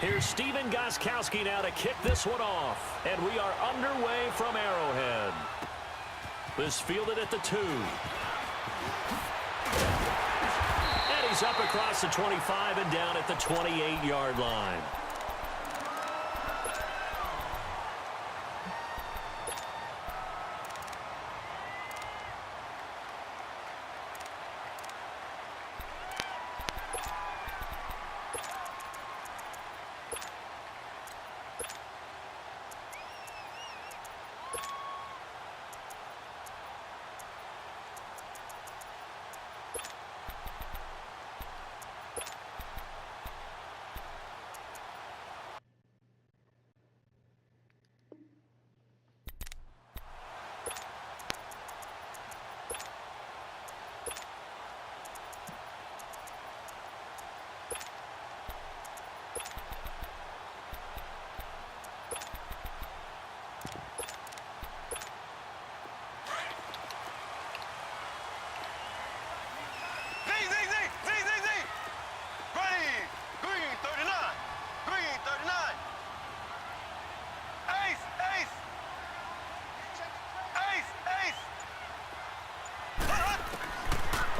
Here's Steven Gostkowski now to kick this one off. And we are underway from Arrowhead. This fielded at the 2. And he's up across the 25 and down at the 28-yard line.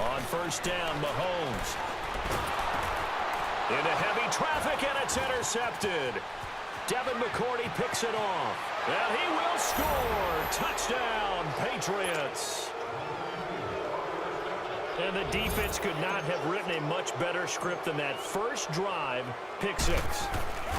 On first down, Mahomes. Into heavy traffic, and it's intercepted. Devin McCourty picks it off. And he will score. Touchdown, Patriots. And the defense could not have written a much better script than that first drive, pick 6.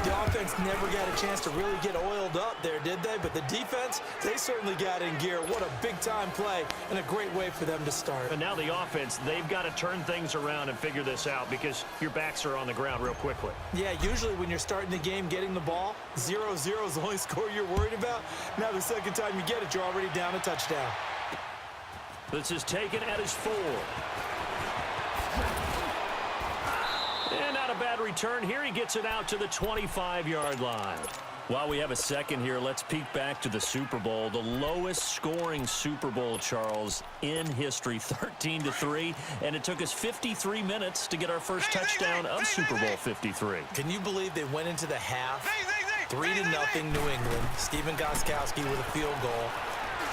The offense never got a chance to really get oiled up there, did they? But the defense, they certainly got in gear. What a big-time play and a great way for them to start. And now the offense, they've got to turn things around and figure this out because your backs are on the ground real quickly. Yeah, usually when you're starting the game getting the ball, 0-0 is the only score you're worried about. Now the second time you get it, you're already down a touchdown. This is taken at his 4. And not a bad return here. He gets it out to the 25-yard line. While we have a second here, let's peek back to the Super Bowl. The lowest scoring Super Bowl, Charles, in history, 13-3. And it took us 53 minutes to get our first touchdown of Super Bowl 53. Can you believe they went into the half? 3-0 New England. Steven Gostkowski with a field goal.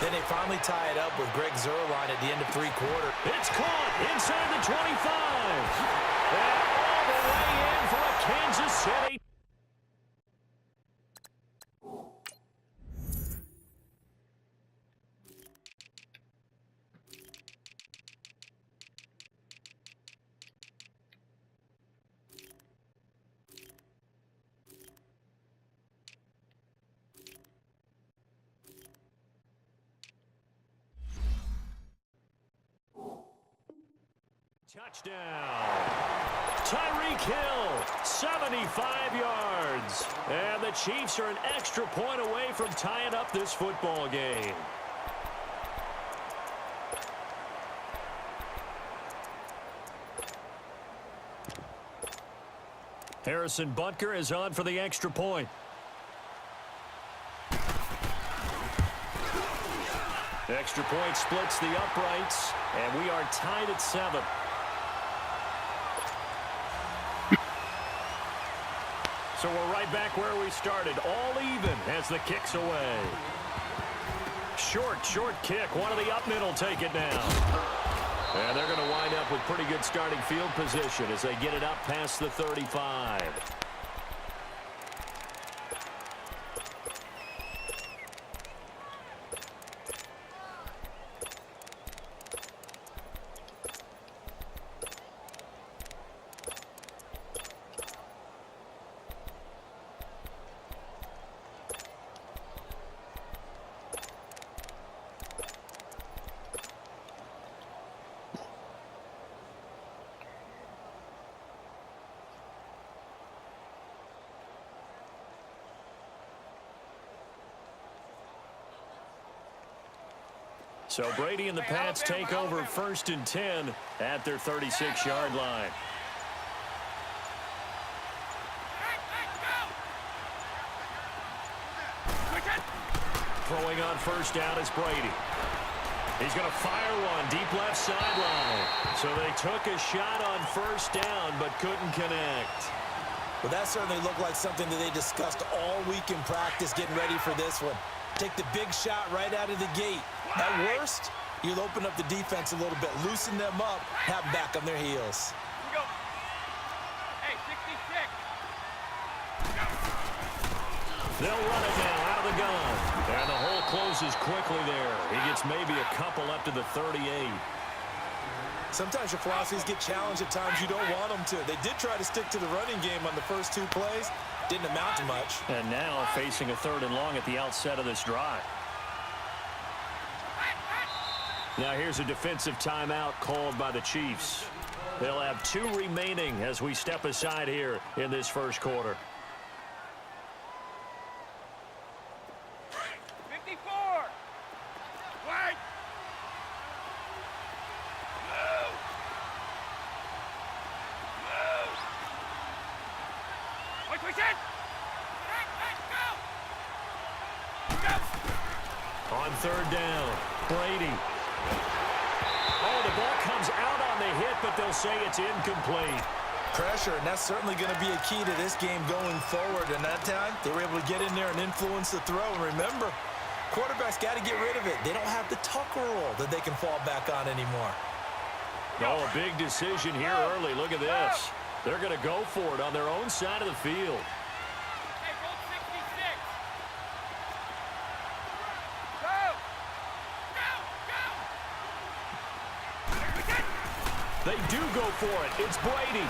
Then they finally tie it up with Greg Zuerlein at the end of 3 quarters. It's caught inside the 25. And all the way in for a Kansas City. Touchdown. Tyreek Hill, 75 yards. And the Chiefs are an extra point away from tying up this football game. Harrison Butker is on for the extra point. Extra point splits the uprights, and we are tied at 7. So we're right back where we started, all even as the kick's away. Short kick. One of the up middle take it down. And they're going to wind up with pretty good starting field position as they get it up past the 35. So Brady and the Pats take over 1st and 10 at their 36-yard line. Throwing on first down is Brady. He's going to fire one deep left sideline. So they took a shot on first down but couldn't connect. Well, that certainly looked like something that they discussed all week in practice getting ready for this one. Take the big shot right out of the gate. At worst, you'll open up the defense a little bit, loosen them up, have them back on their heels. Here we go. Hey, 66. They'll run it now out of the gun. And the hole closes quickly there. He gets maybe a couple up to the 38. Sometimes your philosophies get challenged at times you don't want them to. They did try to stick to the running game on the first 2 plays. Didn't amount to much. And now facing a 3rd and long at the outset of this drive. Now here's a defensive timeout called by the Chiefs. They'll have 2 remaining as we step aside here in this first quarter. 54. Wait. Move. Move. Wait, twitch it. Go. On 3rd down, Brady. Oh, the ball comes out on the hit, but they'll say it's incomplete. Pressure, and that's certainly going to be a key to this game going forward. And that time, they were able to get in there and influence the throw. And remember, quarterbacks got to get rid of it. They don't have the tucker roll that they can fall back on anymore. Oh, a big decision here early. Look at this. They're going to go for it on their own side of the field. Hey, roll 66. Go. They do go for it. It's Brady.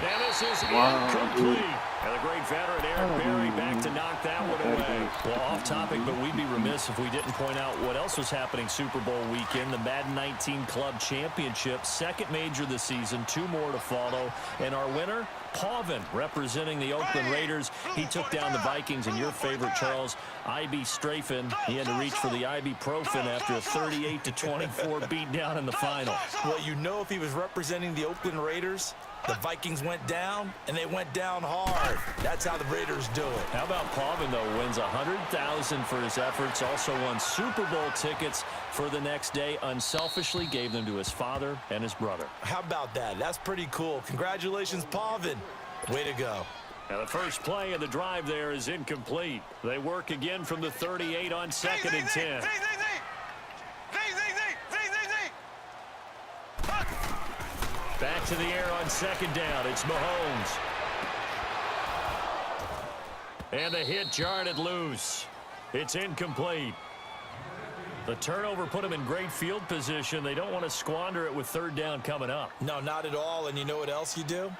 And this is incomplete. And the great veteran Eric Berry back to knock that one away. Well, off topic, but we'd be remiss if we didn't point out what else was happening Super Bowl weekend. The Madden 19 Club Championship, 2nd major this season, 2 more to follow. And our winner, Pavin, representing the Oakland Raiders. He took down the Vikings, and your favorite, Charles, IB Strafen. He had to reach for the ibuprofen after a 38-24 beatdown in the final. Well, you know, if he was representing the Oakland Raiders, the Vikings went down, and they went down hard. That's how the Raiders do it. How about Pavin, though, wins $100,000 for his efforts, also won Super Bowl tickets for the next day, unselfishly gave them to his father and his brother. How about that? That's pretty cool. Congratulations, Pavin. Way to go. Now the first play of the drive there is incomplete. They work again from the 38 on 2nd and 10. Back to the air on 2nd down. It's Mahomes. And the hit jarred it loose. It's incomplete. The turnover put him in great field position. They don't want to squander it with 3rd down coming up. No, not at all. And you know what else you do?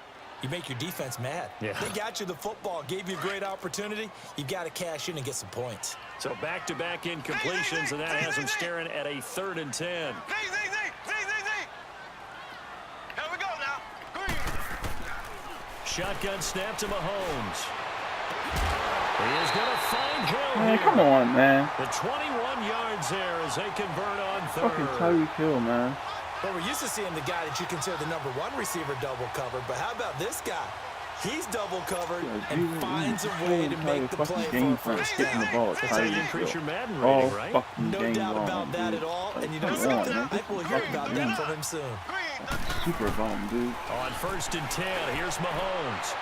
You make your defense mad. Yeah. They got you the football, gave you a great opportunity. You've got to cash in and get some points. So back-to-back incompletions, and that has him staring at a 3rd and 10. Here we go now. Green. Shotgun snap to Mahomes. He is going to find Hill Man, here. come on, man. The 21 yards there as they convert on 3rd. Fucking Tyreek Hill, man. Well, we're used to seeing the guy that you consider the #1 receiver double covered, but how about this guy? He's double covered and finds a way to make the play for a first down. That's how you increase your Madden rating, right? No doubt about that at all. And you know something? I think we'll hear about that from him soon. Super bomb, dude. On 1st and 10, here's Mahomes.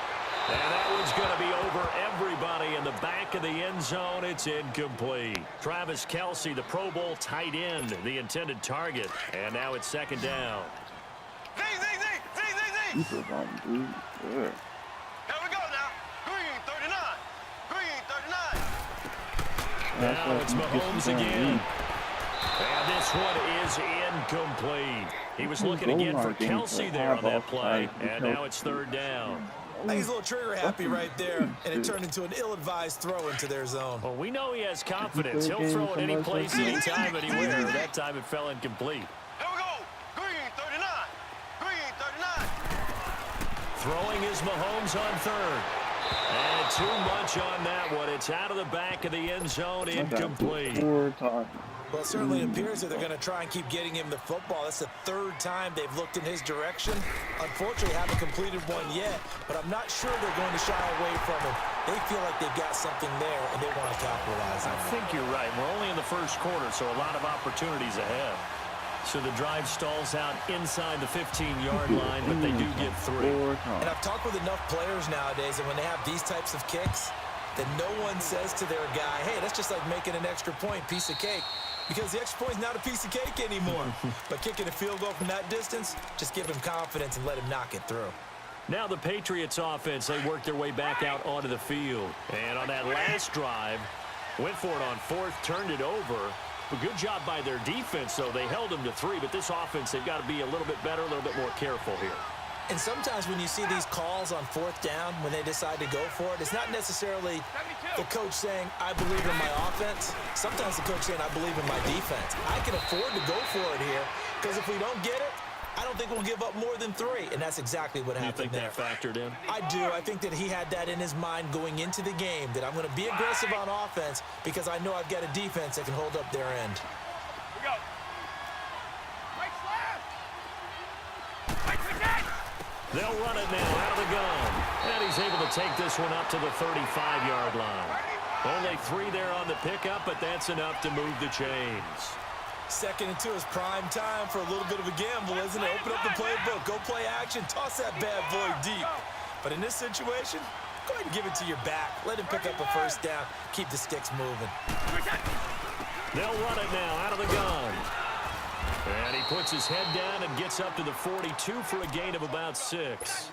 And that one's going to be over everybody in the back of the end zone. It's incomplete. Travis Kelce, the Pro Bowl tight end, the intended target. And now it's 2nd down. Super bomb, dude. Yeah. Here we go now. Green 39. Green 39. Now it's Mahomes again. And this one is incomplete. He was looking again for Kelce there on that play. And now it's 3rd down. I think he's a little trigger happy right there, and it turned into an ill-advised throw into their zone. Well, we know he has confidence. He'll throw it any place, anytime, anywhere. That time it fell incomplete. Here we go. Green 39. Green 39. Throwing is Mahomes on 3rd. And too much on that one. It's out of the back of the end zone, incomplete. Well, it certainly appears that they're going to try and keep getting him the football. That's the 3rd time they've looked in his direction. Unfortunately, haven't completed one yet, but I'm not sure they're going to shy away from him. They feel like they've got something there, and they want to capitalize on it. I think you're right. We're only in the first quarter, so a lot of opportunities ahead. So the drive stalls out inside the 15-yard line, but they do get 3. And I've talked with enough players nowadays, and when they have these types of kicks, that no one says to their guy, hey, that's just like making an extra point, piece of cake. Because the extra point is not a piece of cake anymore. But kicking a field goal from that distance, just give him confidence and let him knock it through. Now the Patriots offense, they work their way back out onto the field. And on that last drive, went for it on 4th, turned it over. A good job by their defense, though. They held them to 3, but this offense, they've got to be a little bit better, a little bit more careful here. And sometimes when you see these calls on 4th down, when they decide to go for it, it's not necessarily the coach saying, I believe in my offense. Sometimes the coach saying, I believe in my defense. I can afford to go for it here, because if we don't get it, I don't think we'll give up more than 3, and that's exactly what happened there. You think that factored in? I do. I think that he had that in his mind going into the game, that I'm going to be aggressive on offense because I know I've got a defense that can hold up their end. We go. Right slap. Right protect. They'll run it now out of the gun. And he's able to take this one up to the 35-yard line. Only 3 there on the pickup, but that's enough to move the chains. 2nd and 2 is prime time for a little bit of a gamble, isn't it? Open up the playbook, go play action, toss that bad boy deep. But in this situation, go ahead and give it to your back. Let him pick up a 1st down. Keep the sticks moving. They'll run it now out of the gun. And he puts his head down and gets up to the 42 for a gain of about 6.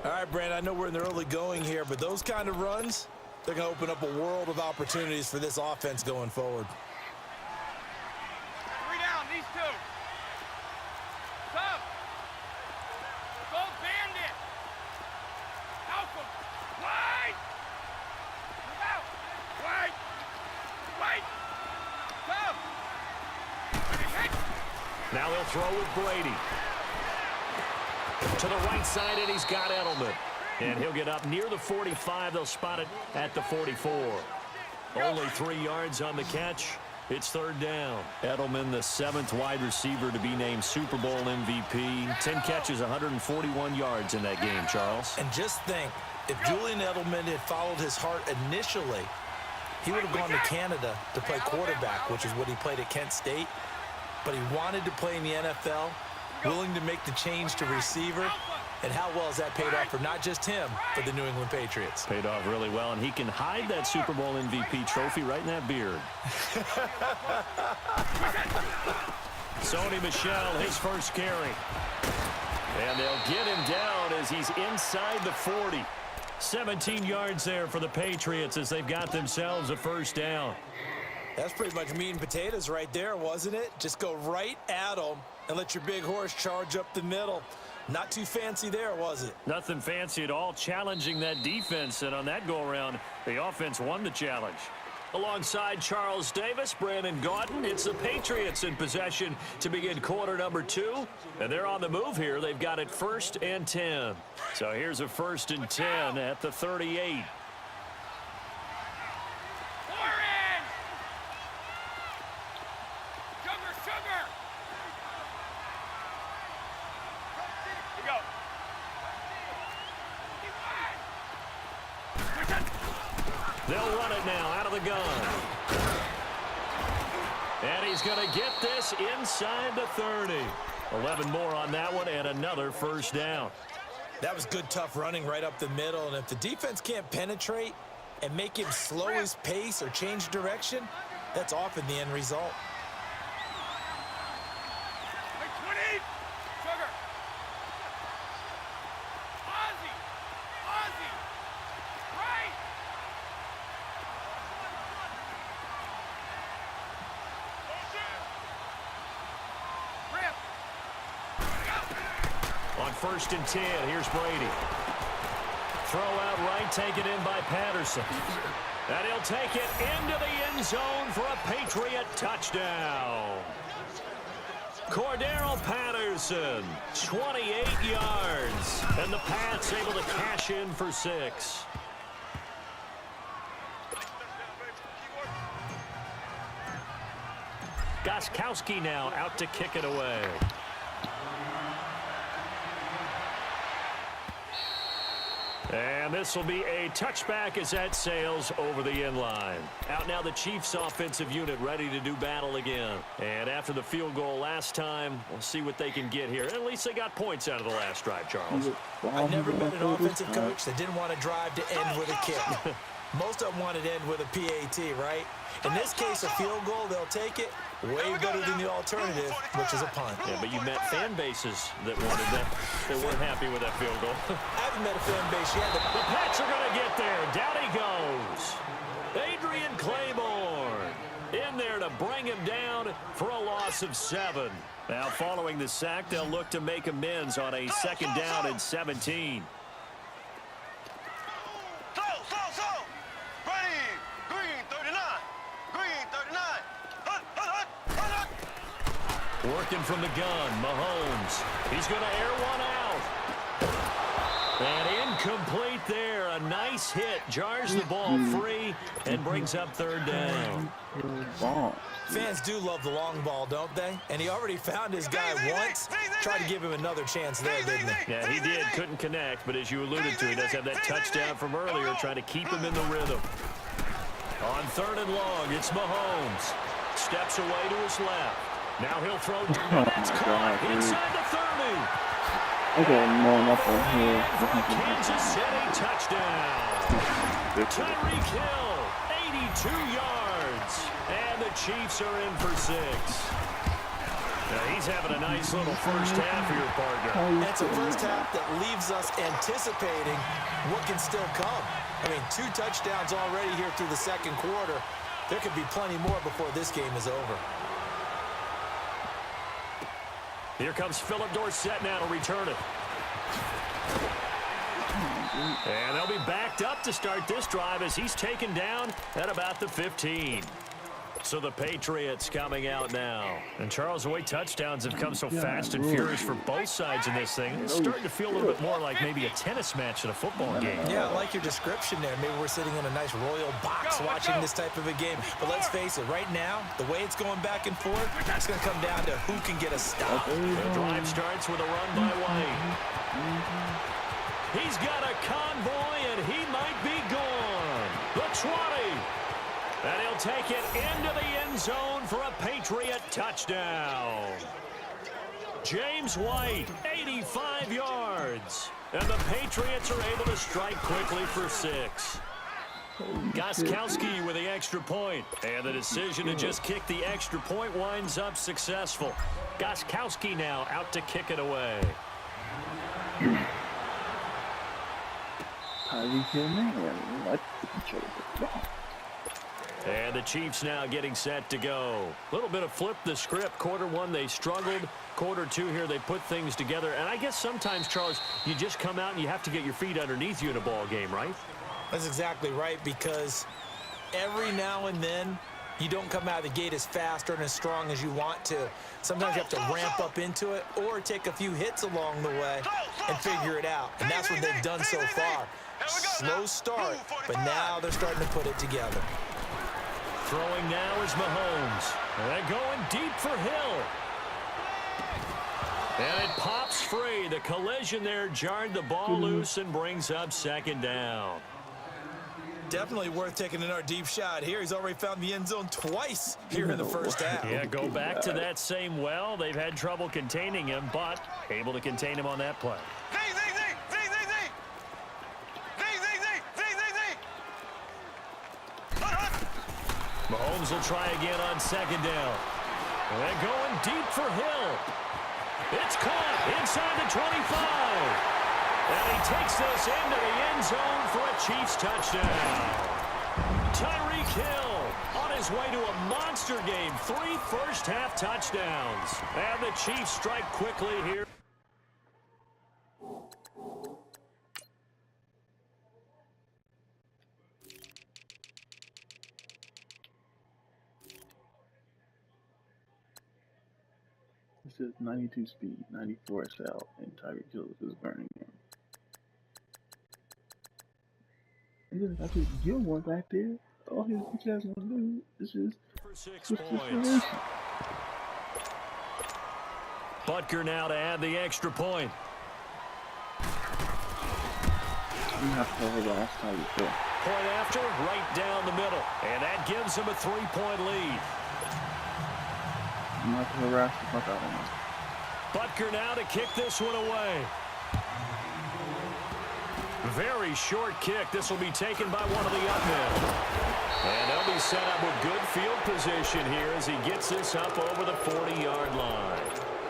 All right, Brandon, I know we're in the early going here, but those kind of runs, they're going to open up a world of opportunities for this offense going forward. 3 down, these 2. Tough. Go bandit. Alpha. Wide. Move out. Wide. Wide. Tough. Now they'll throw with Brady. To the right side, and he's got Edelman. And he'll get up near the 45. They'll spot it at the 44. Only 3 yards on the catch. It's 3rd down. Edelman, the 7th wide receiver to be named Super Bowl MVP. 10 catches, 141 yards in that game, Charles. And just think, if Julian Edelman had followed his heart initially, he would have gone to Canada to play quarterback, which is what he played at Kent State. But he wanted to play in the NFL, willing to make the change to receiver. And how well has that paid off for not just him, but the New England Patriots? Paid off really well, and he can hide that Super Bowl MVP trophy right in that beard. Sony Michel, his first carry. And they'll get him down as he's inside the 40. 17 yards there for the Patriots as they've got themselves a 1st down. That's pretty much meat and potatoes right there, wasn't it? Just go right at them and let your big horse charge up the middle. Not too fancy there, was it? Nothing fancy at all, challenging that defense, and on that go-around, the offense won the challenge. Alongside Charles Davis, Brandon Gaudin, it's the Patriots in possession to begin quarter number 2, and they're on the move here. They've got it 1st and 10. So here's a 1st and 10 at the 38. They'll run it now out of the gun. And he's going to get this inside the 30. 11 more on that one and another 1st down. That was good, tough running right up the middle. And if the defense can't penetrate and make him slow his pace or change direction, that's often the end result. On 1st and 10, here's Brady. Throw out right, taken in by Patterson. And he'll take it into the end zone for a Patriot touchdown. Cordero Patterson, 28 yards. And the Pats able to cash in for 6. Gostkowski now out to kick it away. And this will be a touchback as that sails over the end line. Out now the Chiefs offensive unit ready to do battle again. And after the field goal last time, we'll see what they can get here. At least they got points out of the last drive, Charles. I've never met an offensive coach that didn't want to drive to end with a kick. Most of them wanted to end with a PAT, right? In this case, a field goal, they'll take it. Way better than the alternative, which is a punt. Yeah, but you met fan bases that wanted that. They weren't happy with that field goal. I haven't met a fan base yet. The Pats are going to get there. Down he goes. Adrian Claiborne in there to bring him down for a loss of 7. Now, following the sack, they'll look to make amends on a second down and 17. Working from the gun, Mahomes. He's going to air one out. And incomplete there. A nice hit. Jars the ball free and brings up third down. Fans do love the long ball, don't they? And he already found his guy once. Tried to give him another chance there, didn't he? Yeah, he did. Couldn't connect. But as you alluded to, he does have that touchdown from earlier, trying to keep him in the rhythm. On third and long, it's Mahomes. Steps away to his left. Now he'll throw. That's caught inside the 30. Okay, no, nothing here. Kansas City touchdown. Tyreek Hill, 82 yards. And the Chiefs are in for 6. Now he's having a nice little first half for your partner. It's a first half that leaves us anticipating what can still come. I mean, 2 touchdowns already here through the second quarter. There could be plenty more before this game is over. Here comes Philip Dorsett now to return it. And they'll be backed up to start this drive as he's taken down at about the 15. So the Patriots coming out now. And Charles, the way touchdowns have come so fast and furious for both sides in this thing, it's starting to feel a little bit more like maybe a tennis match in a football game. Yeah, I like your description there. Maybe we're sitting in a nice royal box watching this type of a game. But let's face it, right now, the way it's going back and forth, it's going to come down to who can get a stop. The drive starts with a run by White. He's got a convoy, and he might be gone. The 20. And he'll take it into the end zone for a Patriot touchdown. James White, 85 yards. And the Patriots are able to strike quickly for 6. Gostkowski with the extra point. And the decision to just kick the extra point winds up successful. Gostkowski now out to kick it away. And the Chiefs now getting set to go. A little bit of flip the script. Quarter 1, they struggled. Quarter 2 here, they put things together. And I guess sometimes, Charles, you just come out and you have to get your feet underneath you in a ball game, right? That's exactly right, because every now and then, you don't come out of the gate as fast or as strong as you want to. Sometimes you have to ramp up into it or take a few hits along the way and figure it out. And that's what they've done so far. Slow start, but now they're starting to put it together. Throwing now is Mahomes. And they're going deep for Hill. And it pops free. The collision there jarred the ball loose and brings up second down. Definitely worth taking another deep shot here. He's already found the end zone twice here in the first half. Yeah, go back to that same well. They've had trouble containing him, but able to contain him on that play. Mahomes will try again on second down. And they're going deep for Hill. It's caught inside the 25. And he takes this into the end zone for a Chiefs touchdown. Tyreek Hill on his way to a monster game. 3 first-half touchdowns. And the Chiefs strike quickly here. This is 92 speed, 94 SL, and Tyreek Hill is burning him. I just give one back there. All his bitch ass gonna do is just for 6 points. Butker now to add the extra point. You have to harass Tyreek there. Point after, right down the middle. And that gives him a 3-point lead. You have to harass the fuck out of him. Butker now to kick this one away. Very short kick. This will be taken by one of the up men. And they'll be set up with good field position here as he gets this up over the 40-yard line.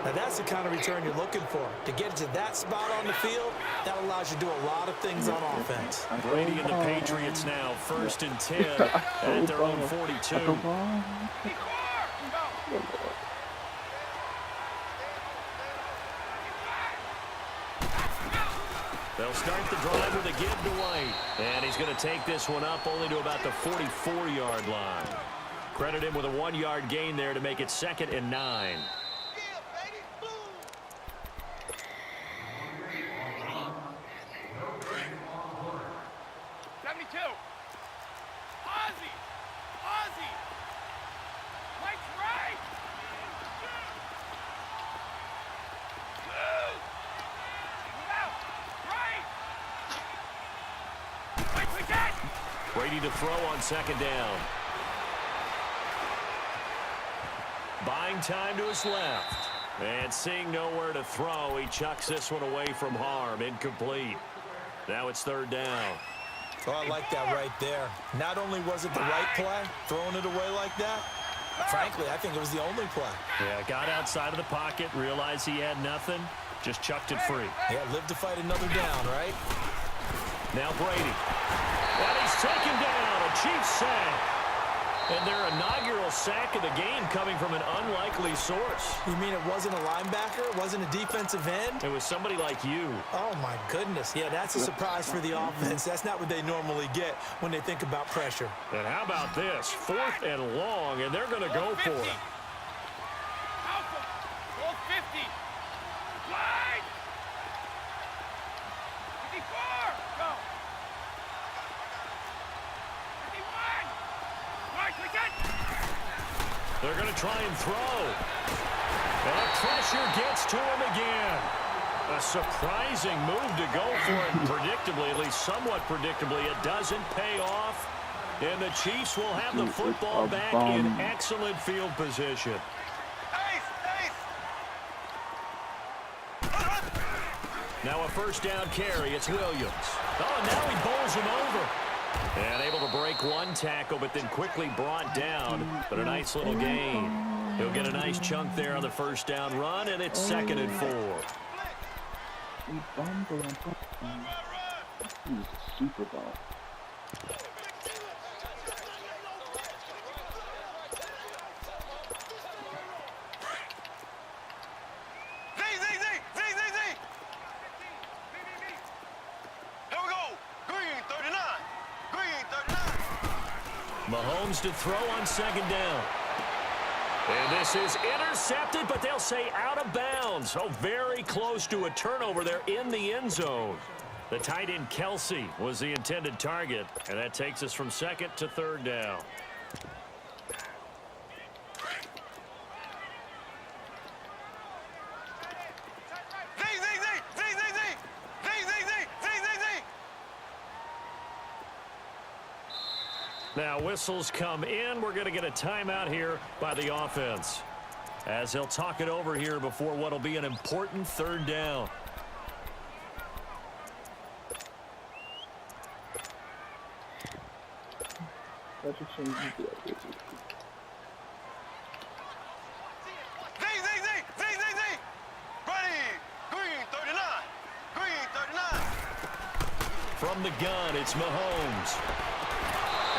Now that's the kind of return you're looking for. To get to that spot on the field, that allows you to do a lot of things on offense. Brady and the Patriots now 1st and 10 at their own 42. They'll start the drive with a give to White. And he's going to take this one up only to about the 44-yard line. Credit him with a 1-yard gain there to make it 2nd and 9. 72. Ozzie. Ozzie. Mike's right. Move out. Right. Mike, we got. Brady to throw on 2nd down. Buying time to his left. And seeing nowhere to throw, he chucks this one away from harm. Incomplete. Now it's 3rd down. Oh, I like that right there. Not only was it the right play, throwing it away like that, frankly, I think it was the only play. Yeah, got outside of the pocket, realized he had nothing, just chucked it free. Yeah, live to fight another down, right? Now Brady. And he's taken down. A Chiefs sack. And their inaugural sack of the game coming from an unlikely source. You mean it wasn't a linebacker? It wasn't a defensive end? It was somebody like you. Oh, my goodness. Yeah, that's a surprise for the offense. That's not what they normally get when they think about pressure. And how about this? 4th and long, and they're going to go for it. Alpha. Goal 50. Wide. 54. Go. 51. Mike, we got. They're going to try and throw. And pressure gets to him again. A surprising move to go for it. Predictably, at least somewhat predictably, it doesn't pay off. And the Chiefs will have the football back in excellent field position. Now a 1st down carry. It's Williams. Oh, and now he bowls him over. And able to break one tackle, but then quickly brought down. But a nice little gain. He'll get a nice chunk there on the 1st down run, and it's 2nd and 4. He's Super Bowl. Mahomes to throw on 2nd down. And this is intercepted, but they'll say out of bounds. Oh, very close to a turnover there in the end zone. The tight end Kelsey was the intended target, and that takes us from 2nd to 3rd down. Now whistles come in. We're going to get a timeout here by the offense as they'll talk it over here before what will be an important 3rd down. From the gun, it's Mahomes.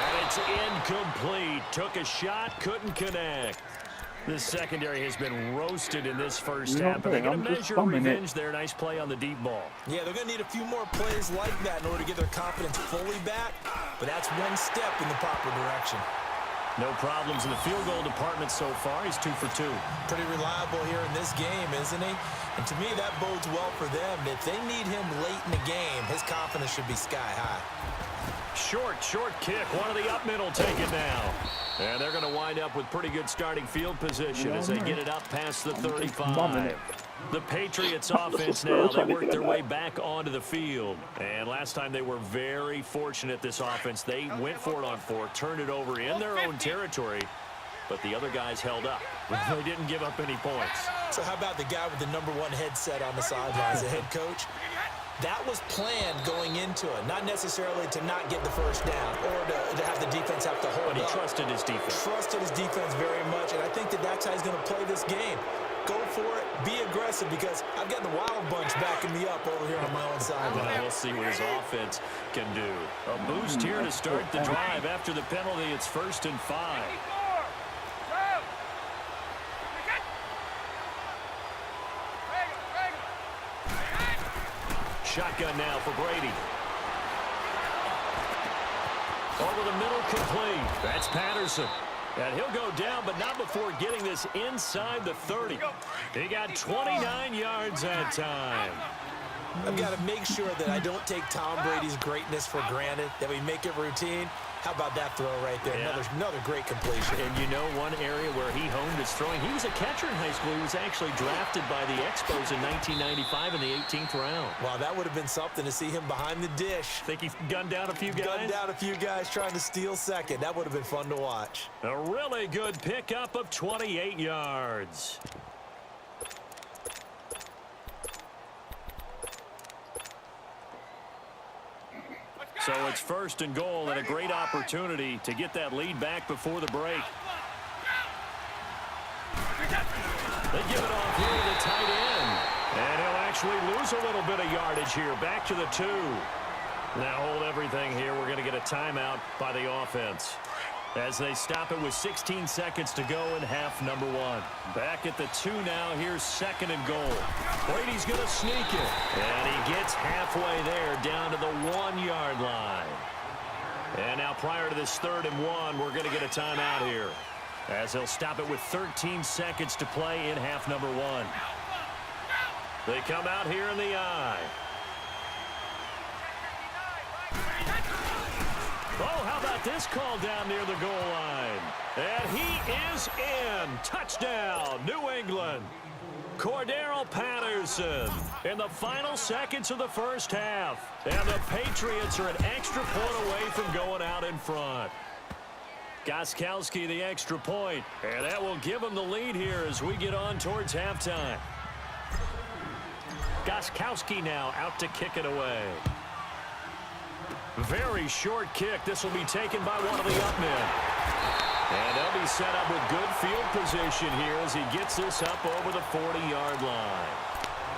And it's incomplete. Took a shot, couldn't connect. This secondary has been roasted in this first half, but they're going to measure revenge there. Nice play on the deep ball. Yeah, they're going to need a few more plays like that in order to get their confidence fully back, but that's one step in the proper direction. No problems in the field goal department so far. He's 2 for 2. Pretty reliable here in this game, isn't he? And to me, that bodes well for them. If they need him late in the game, his confidence should be sky high. Short kick. One of the up middle taken now. And they're going to wind up with pretty good starting field position as they get it up past the 35. The Patriots offense now, they work their way back onto the field. And last time they were very fortunate, this offense. They went for it on 4, turned it over in their own territory, but the other guys held up. They didn't give up any points. So how about the guy with the #1 headset on the sidelines, the head coach? That was planned going into it, not necessarily to not get the first down or to have the defense have to hold up. But he trusted his defense. Trusted his defense very much, and I think that's how he's going to play this game. Go for it, be aggressive, because I've got the Wild Bunch backing me up over here on my own sideline. We'll see what his offense can do. A boost here to start the drive. After the penalty, it's 1st and 5. Shotgun now for Brady. Over the middle, complete. That's Patterson. And he'll go down, but not before getting this inside the 30. He got 29 yards that time. I've got to make sure that I don't take Tom Brady's greatness for granted, that we make it routine. How about that throw right there? Yeah. Another great completion. And you know one area where he honed his throwing? He was a catcher in high school. He was actually drafted by the Expos in 1995 in the 18th round. Wow, that would have been something to see him behind the dish. Think he gunned down a few guys? Gunned down a few guys trying to steal second. That would have been fun to watch. A really good pickup of 28 yards. So it's 1st and goal and a great opportunity to get that lead back before the break. They give it off here to the tight end. And he'll actually lose a little bit of yardage here. Back to the 2. Now hold everything here. We're going to get a timeout by the offense as they stop it with 16 seconds to go in half number 1. Back at the 2 now. Here's 2nd and goal. Brady's going to sneak it. And he gets halfway there down to the 1-yard line. And now prior to this 3rd and 1, we're going to get a timeout here as they'll stop it with 13 seconds to play in half number 1. They come out here in the eye. Oh, how about this call down near the goal line? And he is in. Touchdown, New England. Cordero Patterson in the final seconds of the first half. And the Patriots are an extra point away from going out in front. Gostkowski the extra point. And that will give them the lead here as we get on towards halftime. Gostkowski now out to kick it away. Very short kick. This will be taken by one of the up men. And they'll be set up with good field position here as he gets this up over the 40-yard line.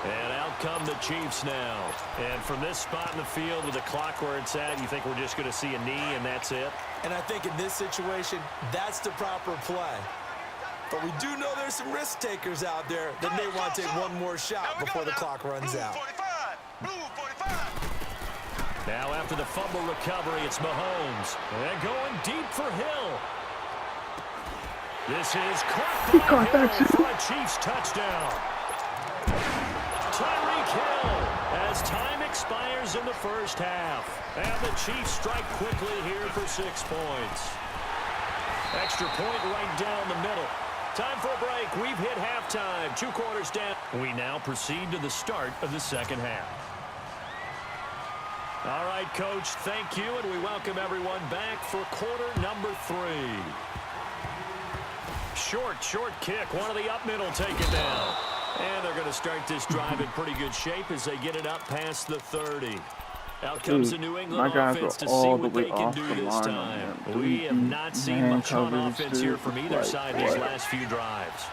And out come the Chiefs now. And from this spot in the field with the clock where it's at, you think we're just going to see a knee and that's it? And I think in this situation, that's the proper play. But we do know there's some risk takers out there that may want to take one more shot before the clock runs out. Now after the fumble recovery, it's Mahomes. And going deep for Hill. This is caught by Hill for a Chiefs touchdown. Tyreek Hill as time expires in the first half. And the Chiefs strike quickly here for 6 points. Extra point right down the middle. Time for a break. We've hit halftime. 2 quarters down. We now proceed to the start of the second half. All right, Coach, thank you, and we welcome everyone back for quarter number 3. Short kick. One of the up middle taken down. And they're going to start this drive in pretty good shape as they get it up past the 30. Out comes the New England offense to see what they can do this time. We have not seen much on offense here from either side these last few drives.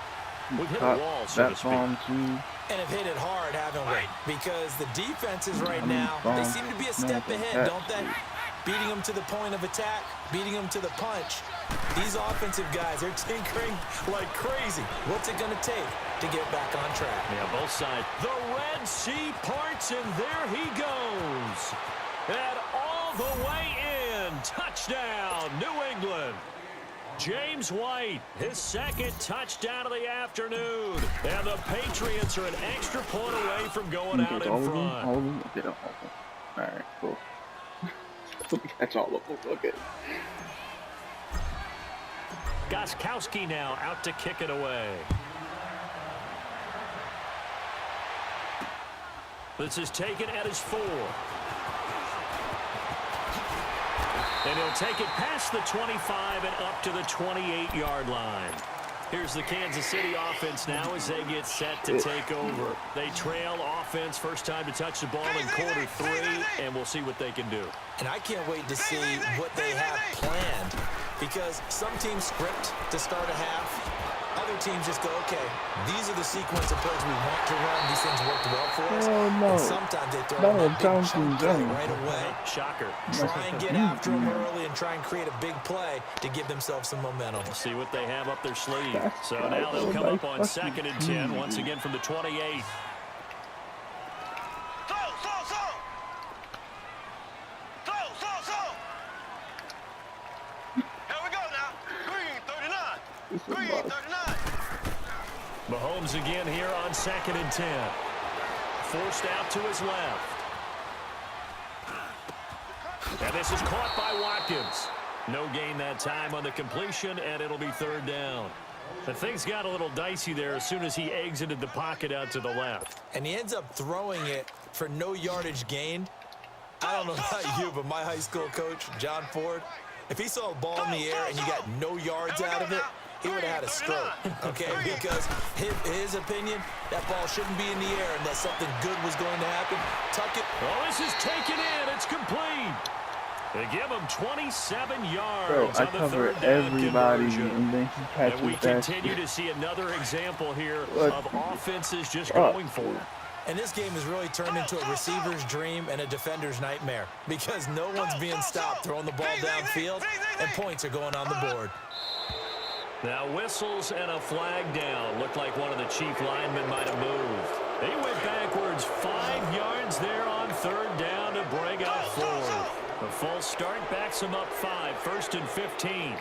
We've hit a wall, so to speak. And have hit it hard, haven't we? Because the defenses right now, they seem to be a step ahead, don't they? Beating them to the point of attack, beating them to the punch. These offensive guys, they're tinkering like crazy. What's it going to take to get back on track? Yeah, both sides. The Red Sea parts, and there he goes. And all the way in. Touchdown, New England. James White, his 2nd touchdown of the afternoon. And the Patriots are an extra point away from going out in front. All right, cool. Catch all of them. Okay. Gostkowski now out to kick it away. This is taken at his 4. And he'll take it past the 25 and up to the 28-yard line. Here's the Kansas City offense now as they get set to take over. They trail offense, first time to touch the ball in quarter 3, and we'll see what they can do. And I can't wait to see what they have planned, because some teams script to start a half. Other teams just go, okay, these are the sequence of plays we want to run. These things worked well for us. Oh, no. And sometimes they throw a big chunk play right away. Shocker. Try and get after them early and try and create a big play to give themselves some momentum. We'll see what they have up their sleeve. So now they'll come up on 2nd and 10, once again from the 28. Mahomes again here on 2nd and 10. Forced out to his left. And this is caught by Watkins. No gain that time on the completion, and it'll be 3rd down. The things got a little dicey there as soon as he exited the pocket out to the left. And he ends up throwing it for no yardage gained. I don't know about you, but my high school coach, John Ford, if he saw a ball in the air and you got no yards out of it, he would have had a stroke, okay? Because his opinion, that ball shouldn't be in the air unless something good was going to happen. Tuck it. Oh, this is taken in. It's complete. They give him 27 yards. Bro, I on the cover 3rd down everybody, conversion. and then he catches And we that continue shit. to see another example here What? of offenses just going for it. And this game has really turned into a receiver's dream and a defender's nightmare, because no one's being stopped throwing the ball downfield, and points are going on the board. Now whistles and a flag down. Looked like one of the chief linemen might have moved. He went backwards 5 yards there on 3rd down to bring up 4th. A false start backs him up 5, 1st and 15.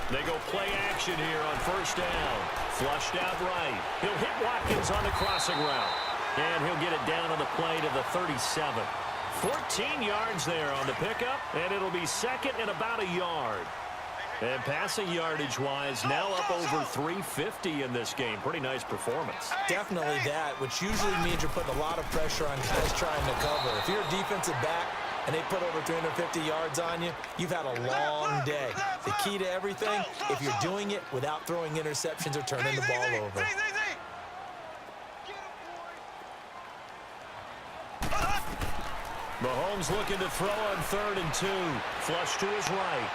They go play action here on 1st down. Flushed out right. He'll hit Watkins on the crossing route. And he'll get it down on the play to the 37. 14 yards there on the pickup, and it'll be 2nd and about a yard. And passing yardage-wise, now up over 350 in this game. Pretty nice performance. Definitely that, which usually means you're putting a lot of pressure on guys trying to cover. If you're a defensive back and they put over 350 yards on you, you've had a long day. The key to everything, if you're doing it without throwing interceptions or turning the ball over. Mahomes looking to throw on 3rd and 2. Flush to his right.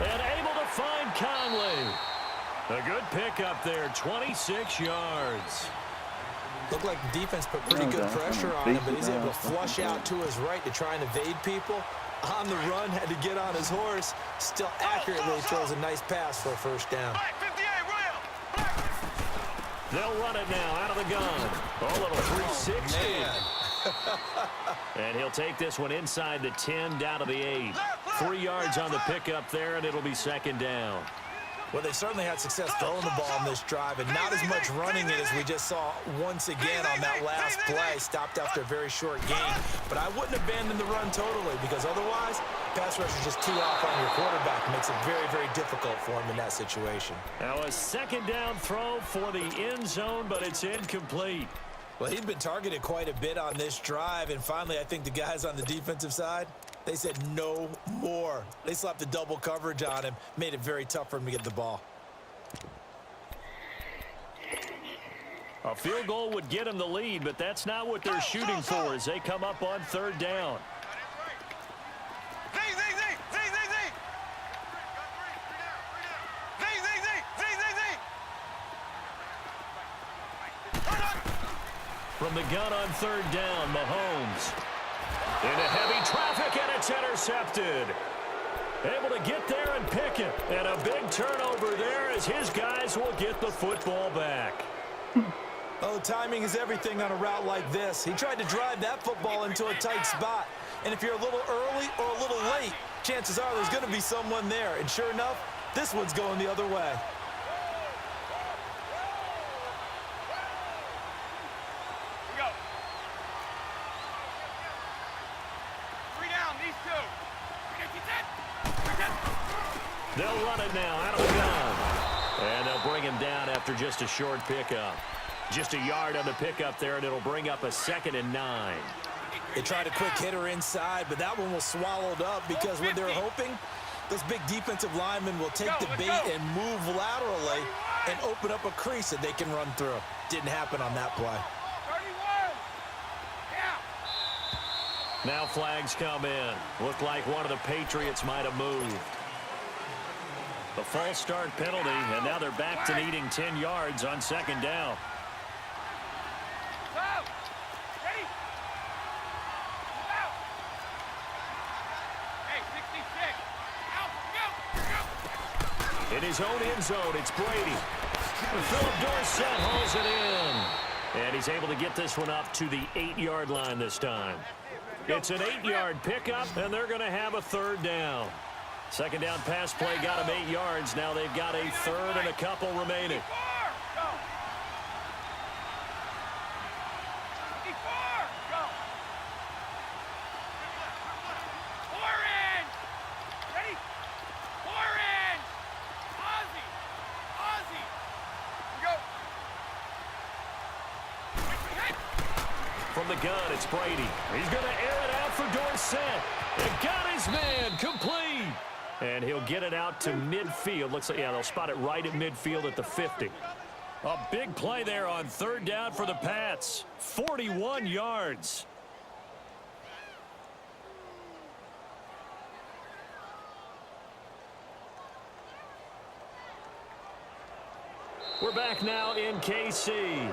And able to find Conley. A good pickup there, 26 yards. Looked like the defense put pretty good pressure on him, but he's able to flush out to his right to try and evade people. On the run, had to get on his horse. Still accurately throws a nice pass for a 1st down. They'll run it now out of the gun. A little 360. And he'll take this one inside the 10 down to the 8. 3 yards on the pickup there, and it'll be 2nd down. Well, they certainly had success throwing the ball on this drive, and not as much running it as we just saw once again on that last play. Stopped after a very short gain. But I wouldn't abandon the run totally, because otherwise, pass rush is just too off on your quarterback. It makes it very, very difficult for him in that situation. Now a 2nd down throw for the end zone, but it's incomplete. Well, he'd been targeted quite a bit on this drive, and finally I think the guys on the defensive side, they said no more. They slapped the double coverage on him, made it very tough for him to get the ball. A field goal would get him the lead, but that's not what they're shooting for as they come up on 3rd down. From the gun on 3rd down, Mahomes. Into heavy traffic, and it's intercepted. Able to get there and pick it. And a big turnover there as his guys will get the football back. Oh, timing is everything on a route like this. He tried to drive that football into a tight spot. And if you're a little early or a little late, chances are there's going to be someone there. And sure enough, This one's going the other way. Go. 3 down, these 2. They'll run it now out of the gun. And they'll bring him down after just a short pickup. Just a yard on the pickup there, and it'll bring up a 2nd and 9. They tried a quick hitter inside, but that one was swallowed up because when they're hoping, those big defensive linemen will take the bait and move laterally and open up a crease that they can run through. Didn't happen on that play. 31. Yeah. Now flags come in. Looked like one of the Patriots might have moved. The false start penalty, and now they're back to needing 10 yards on 2nd down. Out. Ready? Out. Hey, 66. Out. Go. In his own end zone, it's Brady. Philip Dorsett hauls it in. And he's able to get this one up to the 8-yard line this time. It's an 8-yard pickup, and they're going to have a 3rd down. 2nd down pass play got him 8 yards. Now they've got a 3rd and a couple remaining. 54. Go. 54. Go. 4 in. Ready? 4 in. Ozzy. Ozzy. Go. From the gun, it's Brady. He's going to air it out for Dorsett. It got his man complete. And he'll get it out to midfield. Looks like, yeah, they'll spot it right at midfield at the 50. A big play there on 3rd down for the Pats. 41 yards. We're back now in KC.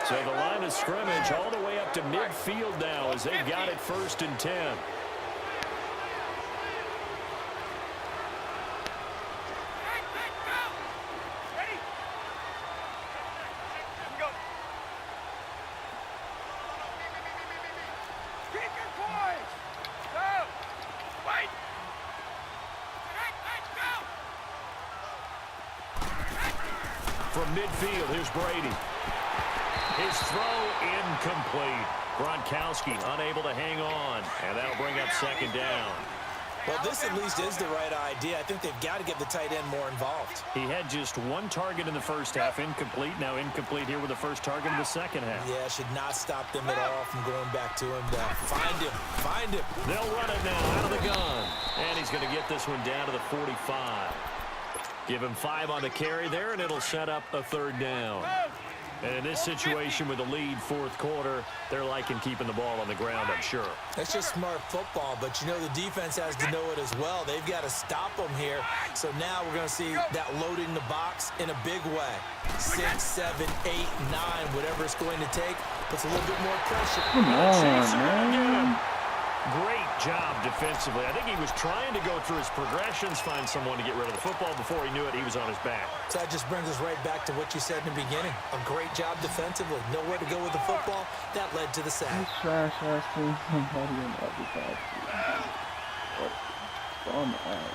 So the line of scrimmage all the way up to midfield now as they've got it 1st and 10. Ready? Go. Keep your poise. Go. Wait. From midfield, here's Brady. His throw incomplete. Gronkowski unable to hang on, and that'll bring up 2nd down. Well, this at least is the right idea. I think they've got to get the tight end more involved. He had just 1 target in the first half, incomplete. Now incomplete here with the first target in the second half. Yeah, should not stop them at all from going back to him. Find him. Find him. They'll run it now out of the gun. And he's going to get this one down to the 45. Give him 5 on the carry there, and it'll set up a 3rd down. And in this situation with the lead 4th quarter, they're liking keeping the ball on the ground, I'm sure. That's just smart football, but you know the defense has to know it as well. They've got to stop them here. So now we're going to see that loading the box in a big way. 6, 7, 8, 9, whatever it's going to take, puts a little bit more pressure. Come on, man. Great job defensively. I think he was trying to go through his progressions, find someone to get rid of the football. Before he knew it, he was on his back. So that just brings us right back to what you said in the beginning. A great job defensively. Nowhere to go with the football. That led to the sack. This trash-ass team, somebody on the other side. On the ass.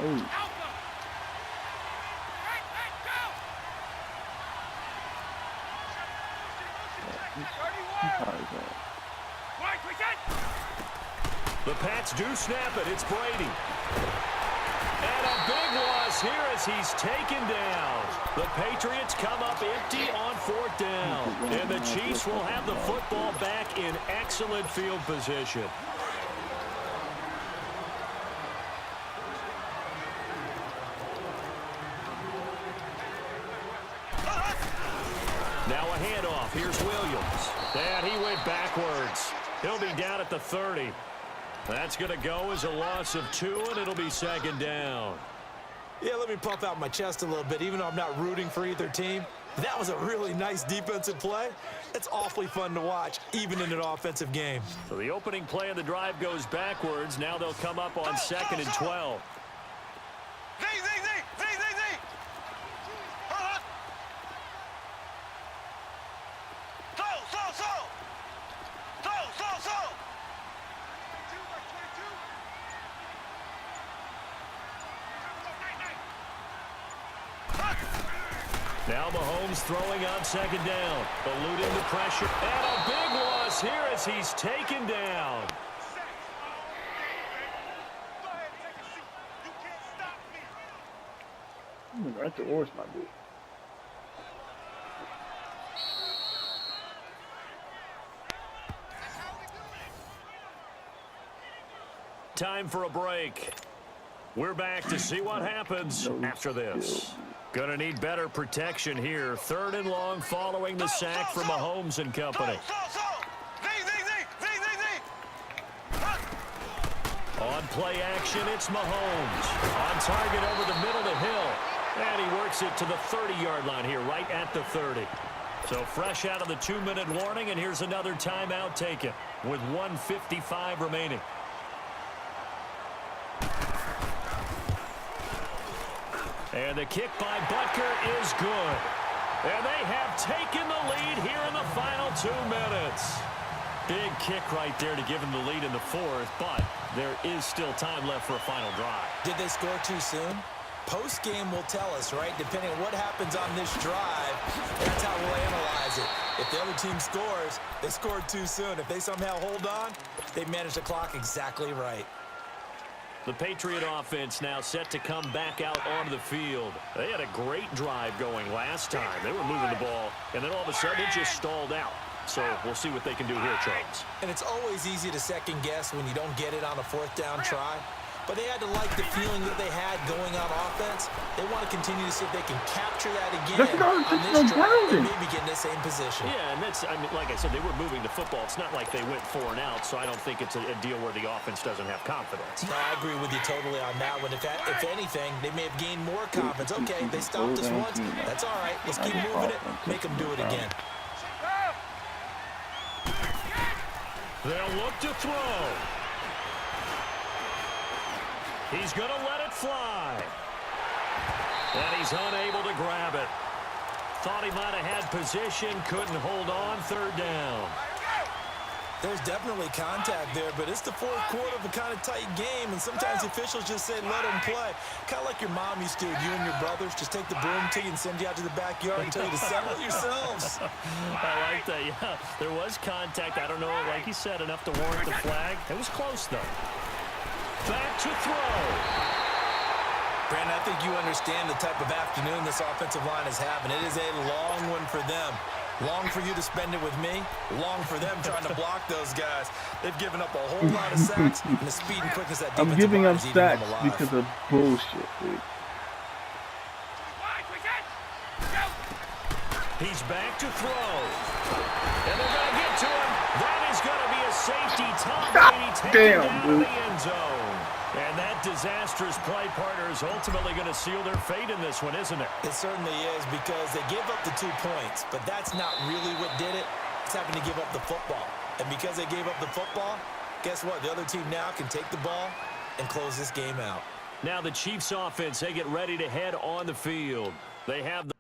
No. The Pats do snap it. It's Brady. And a big loss here as he's taken down. The Patriots come up empty on 4th down. And the Chiefs will have the football back in excellent field position. Now a handoff. Here's Williams. And he went backwards. He'll be down at the 30. That's going to go as a loss of 2, and it'll be 2nd down. Yeah, let me puff out my chest a little bit, even though I'm not rooting for either team. That was a really nice defensive play. It's awfully fun to watch, even in an offensive game. So the opening play of the drive goes backwards. Now they'll come up on 2nd and 12. Now Mahomes throwing on second down, eluding the pressure, and a big loss here as he's taken down. Right to Orris might do it. Time for a break. We're back to see what happens after this. Gonna need better protection here. 3rd and long following the sack from Mahomes and company. On play action, it's Mahomes. On target over the middle to Hill. And he works it to the 30-yard line here, right at the 30. So fresh out of the 2-minute warning, and here's another timeout taken with 1:55 remaining. And the kick by Butker is good. And they have taken the lead here in the final 2 minutes. Big kick right there to give them the lead in the 4th, but there is still time left for a final drive. Did they score too soon? Post-game will tell us, right? Depending on what happens on this drive, that's how we'll analyze it. If the other team scores, they scored too soon. If they somehow hold on, they managed the clock exactly right. The Patriot offense now set to come back out onto the field. They had a great drive going last time. They were moving the ball, and then all of a sudden it just stalled out. So we'll see what they can do here, Charles. And it's always easy to second guess when you don't get it on a 4th down try. But they had to like the feeling that they had going on offense. They want to continue to see if they can capture that again on this drive and maybe get in the same position. Yeah, and that's, I mean, like I said, they were moving the football. It's not like they went 4 and out, so I don't think it's a deal where the offense doesn't have confidence. No, I agree with you totally on that one. If anything, they may have gained more confidence. Okay, they stopped us once. That's all right. Let's keep moving it. Make them do it again. They'll look to throw. He's going to let it fly. And he's unable to grab it. Thought he might have had position, couldn't hold on, 3rd down. There's definitely contact there, but it's the 4th quarter of a kind of tight game, and sometimes officials just say let them play. Kind of like your mom used to, you and your brothers, just take the broom to you and send you out to the backyard and tell you to settle it yourselves. I like that, yeah. There was contact. I don't know, like you said, enough to warrant the flag. It was close, though. Back to throw. Brandon, I think you understand the type of afternoon this offensive line is having. It is a long one for them. Long for you to spend it with me. Long for them trying to block those guys. They've given up a whole lot of sacks, and the speed and quickness that defensive I'm giving line up is eating them sacks alive. because of bullshit, dude. He's back to throw. And they're going to get to him. That is going to be a safety. Tom Brady taken down in the end zone. And that disastrous play partner is ultimately going to seal their fate in this one, isn't it? It certainly is, because they gave up the 2 points, but that's not really what did it. It's having to give up the football. And because they gave up the football, guess what? The other team now can take the ball and close this game out. Now the Chiefs offense, they get ready to head on the field. They have the